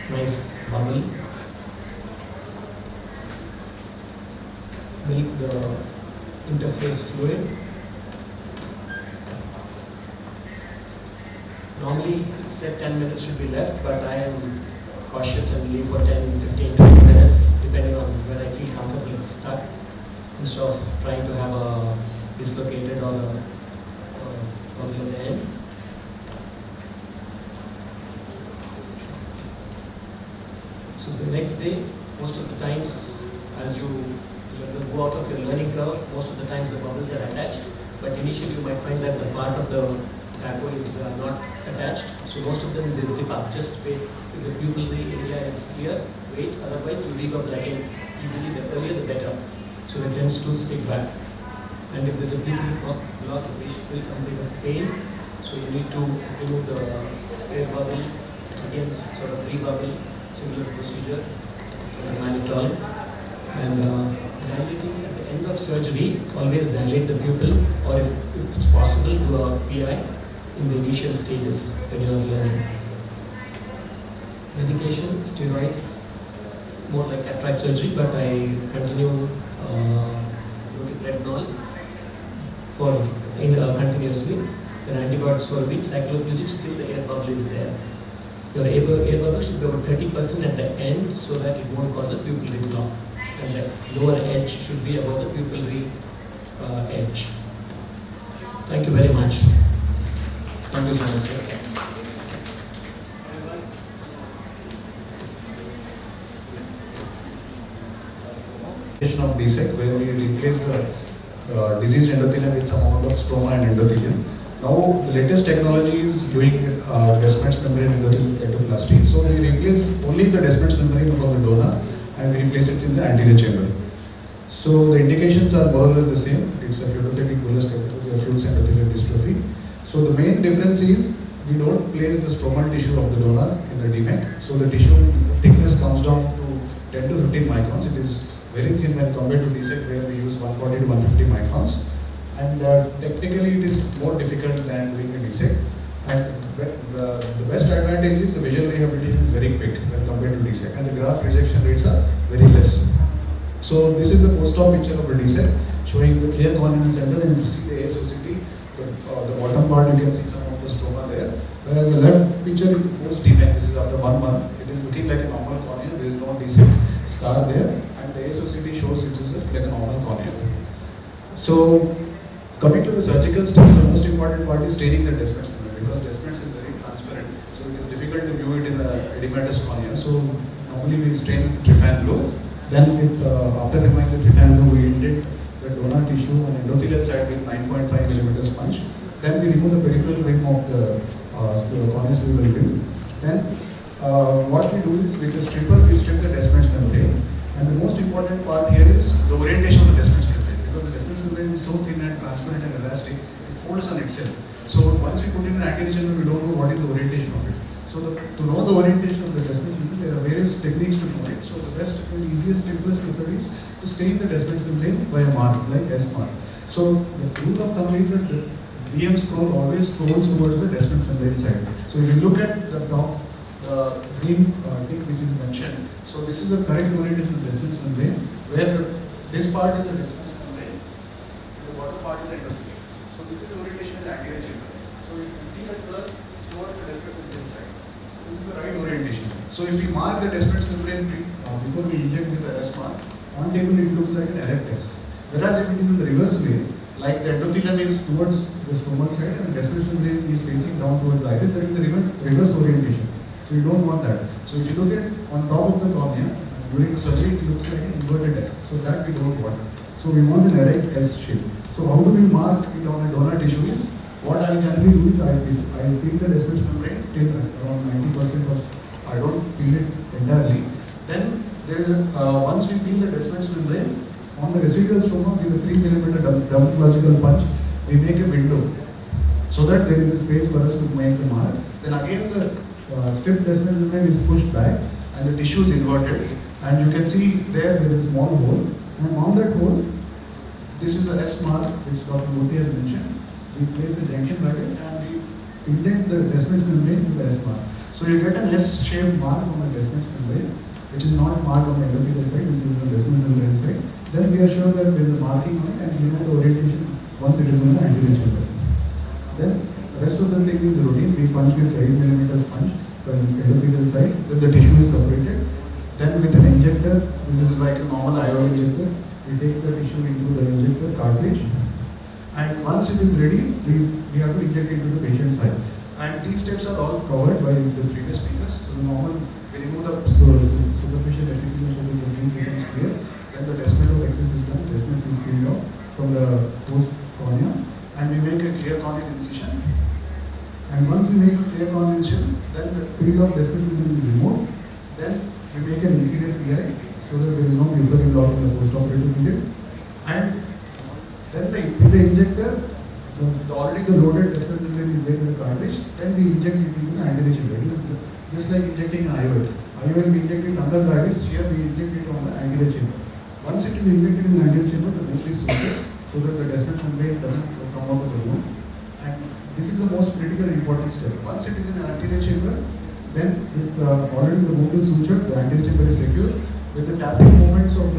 nice bubble. Milk the interface fluid. Normally it's said 10 minutes should be left, but I am cautious and leave for 10, 15, 20 minutes depending on when I feel comfortable it's stuck, instead of trying to have a dislocated or a bubble at the end. So the next day, most of the times as you go out of your learning curve, most of the times the bubbles are attached, but initially you might find that the part of the taco is not attached, so most of them they zip up. Just wait, if the pupillary area is clear, wait, otherwise you rebubble again easily. The earlier the better, so it tends to stick back. And if there's a pupillary block, the patient will complain of pain, so you need to remove the air bubble, again sort of rebubble, similar procedure for the mannitol. And dilating at the end of surgery, always dilate the pupil, or if it's possible, do a PI in the initial stages when you are learning. Medication, steroids, more like cataract surgery, but I continue retinol for continuously. Then antibiotics for a week, cycloplegic, still the air bubble is there. Your air bubble should be about 30% at the end so that it won't cause a pupillary block. And the lower edge should be above the pupillary edge. Thank you very much. Thank you so much, sir. Of DSEC, where we replace the diseased endothelium with some amount of stroma and endothelium. Now, the latest technology is doing Descemet's membrane endothelial keratoplasty. So, we replace only the Descemet's membrane from the donor and we replace it in the anterior chamber. So, the indications are more or less the same. It's a pseudothetic bullous diffuse endothelial dystrophy. So, the main difference is we don't place the stromal tissue of the donor in the DMEC. So, the tissue thickness comes down to 10 to 15 microns. It is very thin when compared to DSEC, where we use 140 to 150 microns. And technically it is more difficult than doing a DSEC. And the best advantage is the visual rehabilitation is very quick when compared to DSEC, and the graft rejection rates are very less. So this is a post-op picture of a DSEC showing the clear corneal center, and you see the ASOCT. The bottom part you can see some of the stroma there. Whereas the left picture is post-DMEC. This is after 1 month. It is looking like a normal cornea. There is no DSEC scar there, and the ASOCT shows it is like a normal cornea. So, coming to the surgical step, the most important part is staining the Descemet's membrane, because Descemet's is very transparent, so it is difficult to view it in the edematous cornea. So, normally we stain with Trypan blue. Then, after removing the Trypan blue, we indent the donor tissue on endothelial side with 9.5 mm sponge. Then we remove the peripheral rim of the corneal cerebral rim. Then, what we do is with the stripper, we strip the Descemet's membrane. And the most important part here is the orientation of the Descemet's membrane, because the Descemet's membrane is so thin and transparent and elastic, it folds on itself. So once we put it in the anterior chamber, we don't know what is the orientation of it. So to know the orientation of the Descemet's membrane, there are various techniques to know it. So the best and easiest, simplest method is to stain the Descemet's membrane by a mark, like S mark. So the rule of thumb is that the DM scroll always scrolls towards the Descemet's membrane side. So if you look at the top, the green thing which is mentioned, so this is the correct orientation of the Descemet's membrane, where this part is the Descemet's membrane, the bottom part is the endothelium. So this is the orientation of the anterior chamber. So you can see that curve is towards the Descemet's membrane side. This is the right orientation. So if we mark the Descemet's membrane before we inject with the S mark, on table it looks like an erect S. Whereas if it is in the reverse way, like the endothelium is towards the stromal side and the descending membrane is facing down towards the iris, that is the reverse orientation. So you don't want that. So if you look at on top of the cornea, during the surgery it looks like an inverted S. So that we don't want. So we want an erect S shape. So how do we mark it on a donor tissue is, what I generally do is I peel the descending membrane till around 90% of, I don't peel it entirely. Then there is once we peel the descending membrane, on the residual stroma with a 3 mm dermatological punch, we make a window so that there is a space for us to make the mark. Then again the stripped descending membrane is pushed back and the tissue is inverted, and you can see there is a small hole, and on that hole, this is a S mark which Dr. Murthy has mentioned. We place a junction bracket and we indent the descending membrane with the S mark. So you get an S-shaped mark on the descending membrane, which is not marked on the endothelial side, which is on the descending membrane side. Then we are sure that there is a marking on it and we know the orientation once it is in the anterior chamber. Then the rest of the thing is routine. We punch with 8 mm punch from the endothelial side. Then the tissue is separated. Then with an injector, this is like a normal IOL injector, we take the tissue into the injector cartridge. And once it is ready, we have to inject it into the patient's eye. And these steps are all covered by the previous speakers. So the normal, we remove the superficial epithelium so that the thing becomes clear. Then the descent of excess is done, descent is peeled off from the post cornea, and we make a clear corneal incision. And once we make a clear corneal incision, then the peel of descent is removed. Then we make an inferior PI so that there is no mucous block in the post-operative period. And then with the injector, already the loaded descent membrane is there in the cartridge. Then we inject it into the anterior chamber. It is just like injecting an IOL. IOL we inject it under the iris. Here we inject it on the anterior chamber. Once it is injected in the anterior chamber, the wound is sutured so that the descent membrane doesn't come out of the wound. And this is the most critical and important step. Once it is in the anterior chamber, then with already the wound is sutured, the anterior chamber is secure. With the tapping movements of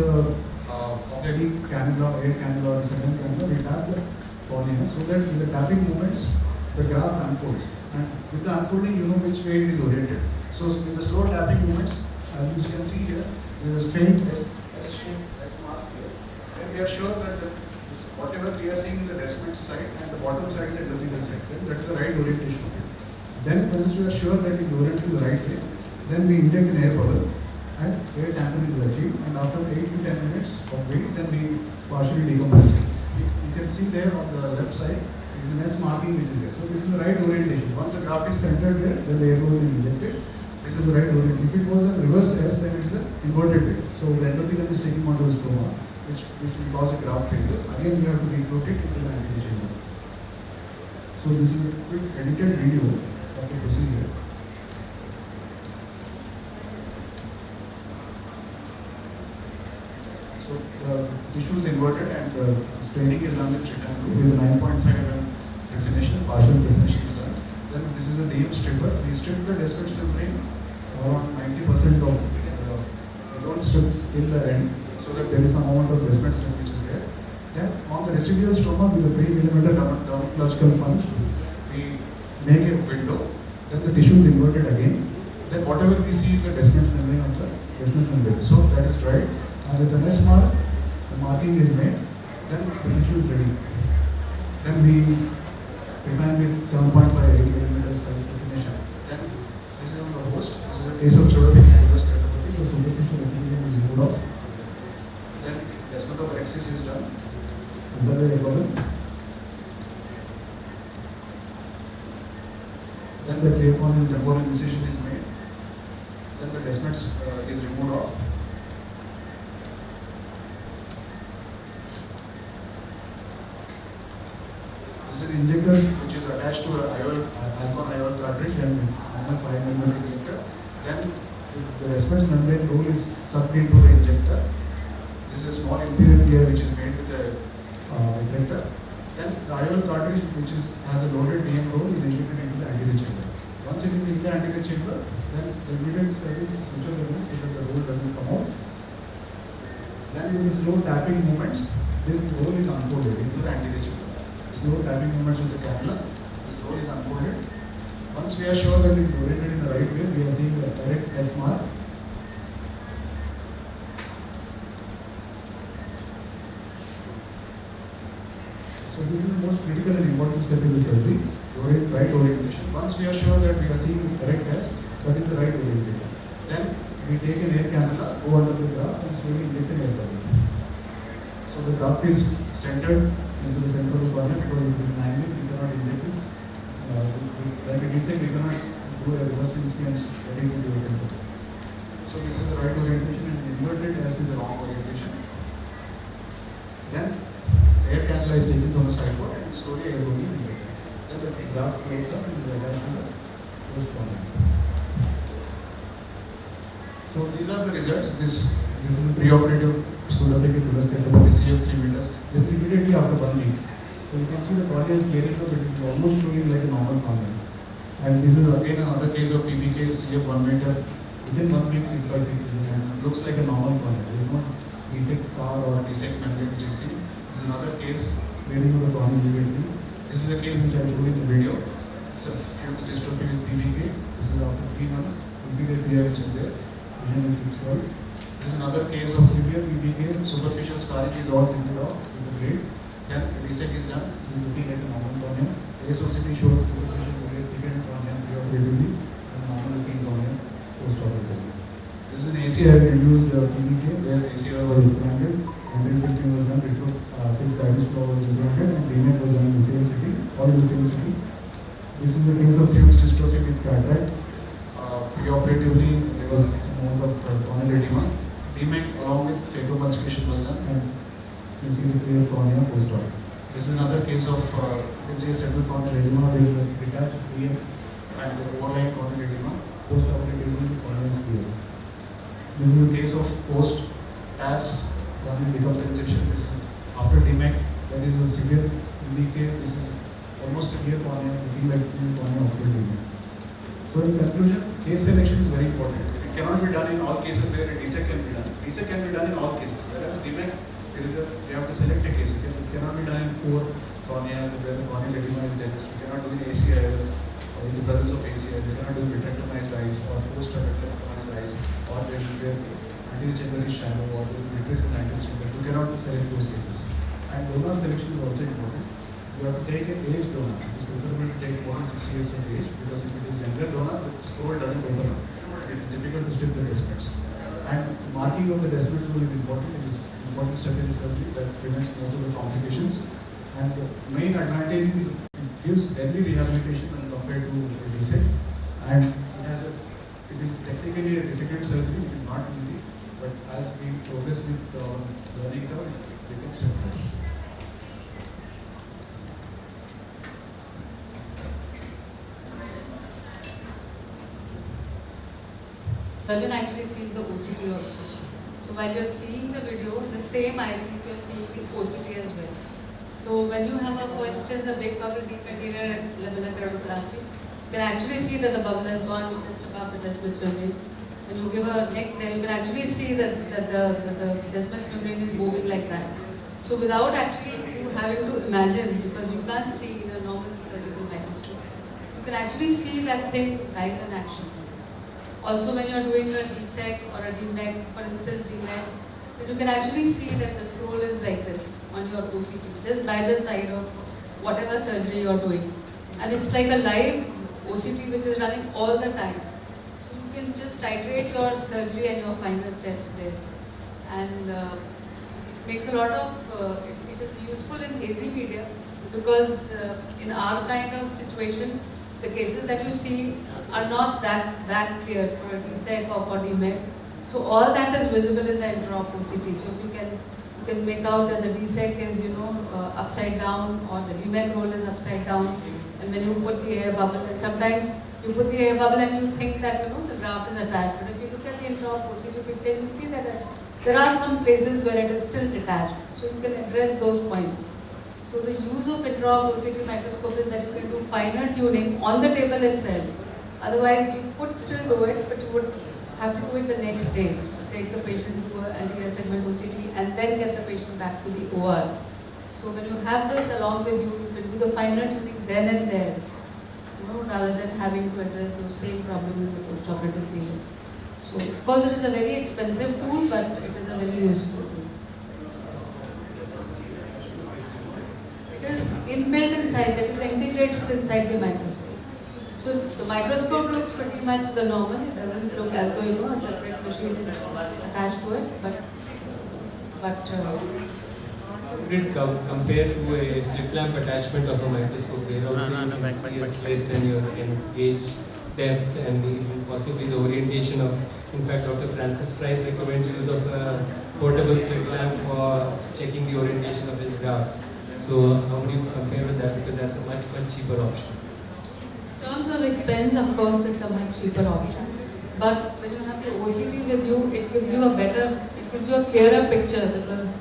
any cannula, air cannula, or second cannula, we tap the cornea so that with the tapping movements, the graft unfolds. And with the unfolding, you know which way it is oriented. So with the slow tapping movements, as you can see here, there is faint S mark here. Then we are sure that whatever we are seeing in the descending side and the bottom side is the endothelial side, then that is the right orientation of it. Then once we are sure that it is oriented in the right way, then we inject an air bubble and air tampon is achieved, and after 8 to 10 minutes of wait, then we partially decompress it. You can see there on the left side, there is an S marking which is there. So this is the right orientation. Once the graft is centered there, then the air bubble is injected. This is the right orientation. If it was a reverse S, then it is an inverted way. So the endothelium is taking onto the stroma, which will cause a graft failure. Again, we have to refloat it into the anterior chamber. So this is a quick edited video of the procedure. So the tissue is inverted and the staining is done with Tritangle with a 9.5 mm definition, partial definition is done. Then this is a DM stripper. We strip the descent membrane around 90% of we don't strip in the end so that there is some amount of descent strip which is there. Then on the residual stroma with a 3 mm dermatological punch, we make a window. Then the tissue is inverted again. Then whatever we see is the descent membrane of the descent membrane. So that is dried. And with an S mark, the marking is made, then the tissue is ready. Then we refine with 7.5 mm size definition. Then this is on the host. This is a case of pseudophilic reverse keratoplasty. So superficial epithelium is removed off. Then descent of axis is done under the abdomen. Then the clear corneal temporal incision is made. Then the descent is removed off. This is an injector which is attached to an alcohol IOL cartridge and a 5 mm injector. Then the descent membrane roll is sucked into the injector. This is a small inferior gear which is made with the injector. Then the IOL cartridge which has a loaded DM roll is injected into the anterior chamber. Once it is in the anterior chamber, then the immediate step is to suture the wound so that the roll doesn't come out. Then with the slow tapping movements, this roll is unfolded into the anterior chamber. Slow tapping movements with the cannula, this roll is unfolded. Once we are sure that it is oriented in the right way, we are seeing the correct S mark. most critical and important step in the surgery, right orientation. Once we are sure that we are seeing the correct test, that is the right orientation. Then we take an air cannula, go under the graft and slowly inject an air bubble. So the graft is centered into the center of the cornea because it is an angle, we cannot inject it. Like we said, we cannot do a reverse instance getting into the center. So this is the right orientation and inverted S is a wrong orientation. Then air cannula is taken from the sideboard and slowly air bubble is injected. Then the graft floats up and is attached to the post cornea. So these are the results. This is the preoperative pseudophakic reverse Keratoplasty of 3 meters. This is immediately after 1 week. So you can see the cornea is clearing up, it is almost showing like a normal cornea. And this is again another case of PPK, CF 1 meter, within 1 week 6 by 6 and looks like a normal cornea. There is no desect scar or desect membrane which is seen. This is another case clearing of the cornea immediately. This is a case which I showed in the video. It's a fuchs dystrophy with PPK. This is after 3 months. PPK clear which is there. Vision is restored. This is another case of severe PPK. Superficial scarring is all taken off with the grade. Then the desect is done. This is looking like a normal cornea. ASOCT shows superficial grade thickened cornea preoperatively and normal looking cornea postoperatively. This is an ACI reduced PPK where ACI was implanted. Membrane fixing was done. Fixed iris flow was implanted and payment was done in the same city, all in the same city. This is the case of fuchs dystrophy with cataract. Preoperatively, there was some amount of corneal edema. DMEC along with phacoconstriction was done and you see the clear cornea post-op. This is another case of, you can see a central corneal edema. There is a detached VM and the overlying corneal edema. Post-operatively, the cornea is clear. This is a case of post-TAS corneal decompensation. This is after DMEC, that is a severe PPK. This is almost a clear cornea. This is like clear cornea after DMEC. So in conclusion, case selection is very important. It cannot be done in all cases where a DSEC can be done. DSEC can be done in all cases, whereas DMEC, you have to select a case. It cannot be done in poor corneas where the corneal edema is dense. You cannot do in ACIL or in the presence of ACIL. You cannot do vitrectomized eyes or post-vitrectomized eyes or where anterior chamber is shallow or the vitreous in the anterior chamber. You cannot select those cases. And donor selection is also important. You have to take an age donor. It's preferable to take more than 60 years of age because if it is younger donor, the scroll doesn't open up. It is difficult to strip the desmids. And marking of the desmid scroll is important. It is an important step in the surgery that prevents most of the complications. And the main advantage is it gives early rehabilitation when compared to a DSEC. And it is technically a difficult surgery. It is not easy. But as we progress with the learning curve, it becomes simpler. Surgeon actually sees the OCT also. So while you're seeing the video, in the same eyepiece you're seeing the OCT as well. So when you have, for instance, a big bubble deep anterior level keratoplasty, you can actually see that the bubble has gone just above the desmids membrane. When you give a neck there, you can actually see that the desmids membrane is moving like that. So without actually you having to imagine, because you can't see in a normal surgical microscope, you can actually see that thing live in action. Also, when you are doing a DSEC or a DMEC, for instance DMEC, then you can actually see that the scroll is like this on your OCT, just by the side of whatever surgery you are doing. And it's like a live OCT which is running all the time. So you can just titrate your surgery and your final steps there. And it makes a lot of, it is useful in hazy media because in our kind of situation, the cases that you see are not that clear for a DSEC or for DMEC. So all that is visible in the intraop OCT. So you can make out that the DSEC is upside down or the DMEC roll is upside down. And when you put the air bubble, and sometimes you put the air bubble and you think that the graft is attached. But if you look at the intraop OCT picture, you will see that there are some places where it is still detached. So you can address those points. So the use of intraop OCT microscope is that you can do finer tuning on the table itself. Otherwise, you could still do it, but you would have to do it the next day. Take the patient to an anterior segment OCT and then get the patient back to the OR. So when you have this along with you, you can do the finer tuning then and there, rather than having to address those same problems in the post-operative period. So of course it is a very expensive tool, but it is a very useful tool. It is inbuilt inside that is integrated inside the microscope. So the microscope looks pretty much the normal. It doesn't look as though a separate machine is attached to it, but Would it compare to a slit lamp attachment of a microscope where also you can see a slit and you can gauge depth and even possibly the orientation of, in fact Dr. Francis Price recommends use of a portable slit lamp for checking the orientation of his graphs. So how would you compare with that, because that's a much cheaper option? in terms of expense, of course, it's a much cheaper option. But when you have the OCT with you, it gives you a clearer picture because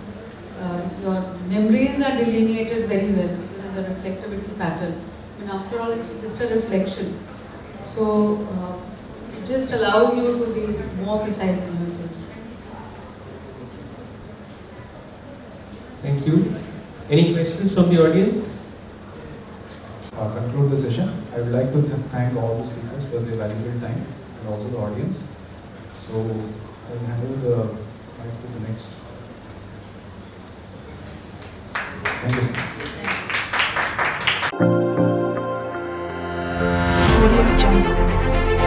your memories are delineated very well because of the reflectivity pattern. And after all, it's just a reflection. So it just allows you to be more precise in your surgery. Thank you. Any questions from the audience? Conclude the session. I would like to thank all the speakers for their valuable time and also the audience. So I will handle the mic to the next. Thank you, sir. Audio Jungle.